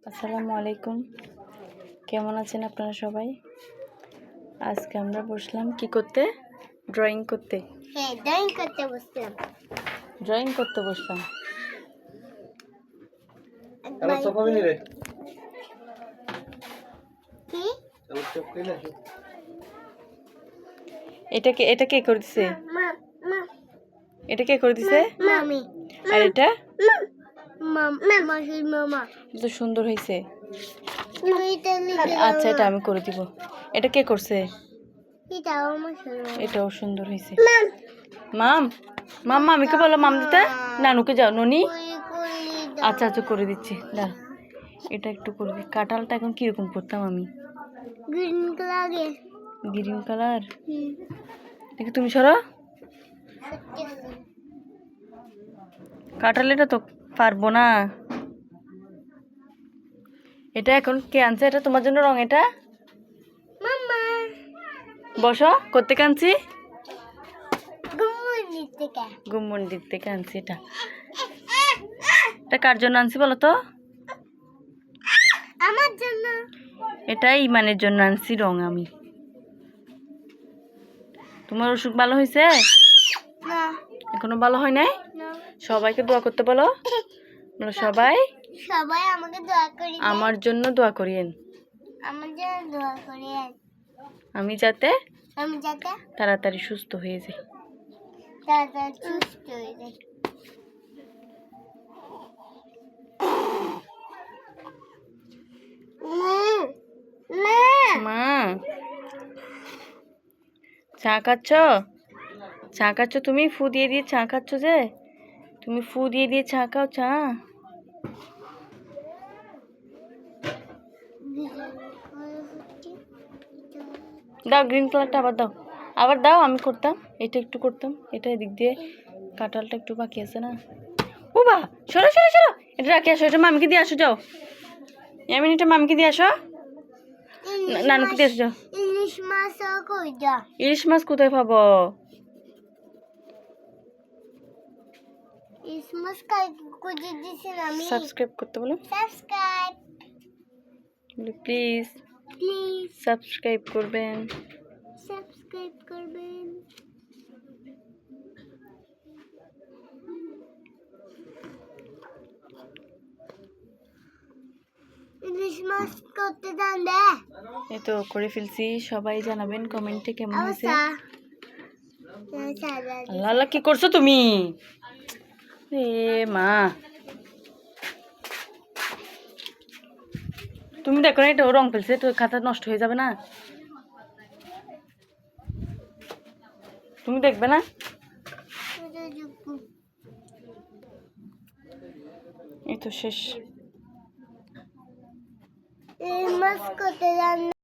আসসালামু আলাইকুম, কেমন আছেন আপনারা সবাই? আজকে আমরা বসলাম কি করতে? ড্রয়িং করতে। হ্যাঁ, ড্রয়িং করতে বসলাম। কি? এটা কে করে দিছে? মা মা এটা কে করে দিছে? মামি। আর এটা মামা। তো সুন্দর হয়েছে। এটা আচ্ছা, এটা আমি করে দিব। এটা কে করছে? আমার এটাও সুন্দর হয়েছে। মাম মাম মামিকে বলো মাম দিতে। নানুকে যাও ননি। আচ্ছা আচ্ছা, করে দিচ্ছি। দাঁড়া, এটা একটু করে দিই। কাঁঠালটা এখন কিরকম করতাম আমি? Green colour. Green colour. দেখি তুমি সরো। কাঁঠাল এটা তো পারবো না। এটা এখন কে আনছে? এটা তোমার জন্য রং। এটা মামা বসো। করতে আনছি? গুমুনি থেকে। মন্দির থেকে আনছি। এটা এটা কার জন্য আনছি বলো তো? আমার জন্য। এটা ইমানের জন্য আনছি রং আমি। তোমার অসুখ ভালো হয়েছে? না এখনো ভালো হয় নাই? না। সবাইকে দোয়া করতে বলো। বলো সবাই সবাই আমাকে দোয়া করি। আমার জন্য দোয়া করিয়েন। আমার জন্য দোয়া করি। আমি যাতে আমি যাতে তাড়াতাড়ি সুস্থ হয়ে যাই। তাড়াতাড়ি সুস্থ হয়ে যাই। মা চা খাচ্ছ? চা খাচ্ছ তুমি? ফু দিয়ে দিয়ে চা খাচ্ছ যে? তুমি ফু দিয়ে দিয়ে চা খাও? চা দাও, গ্রিন কালারটা আবার দাও। আবার দাও, আমি করতাম। এটা একটু করতাম। এটা এদিক দিয়ে কাঁঠালটা একটু বাকি আছে না? ও বা, সরো সরো সরো। এটা রাখি আসো। এটা মামিকে দিয়ে আসো, যাও। এটা মামিকে দিয়ে আসো। নানুকে দিয়ে আসো, যাও। ইলিশ মাছ কই যা? ইলিশ মাছ কোথায় পাবো? ইলিশ মাছ কাই কুজি দিছেন আমি? সাবস্ক্রাইব করতে বলো। Subscribe please please. সাবস্ক্রাইব করবেন। সাবস্ক্রাইব করবেন। ইলিশ মাছ করতে জানবে? এই তো করে ফেলছি। সবাই জানাবেন কমেন্টে কেমন হয়েছে। আল্লাহ আল্লাহ, কি করছো তুমি? এ মা, তুমি দেখো না, এটা রং ফেলছে তো খাতা নষ্ট হয়ে যাবে না? তুমি দেখবে না? এই তো শেষ। ইলিশ মাছ করতে জান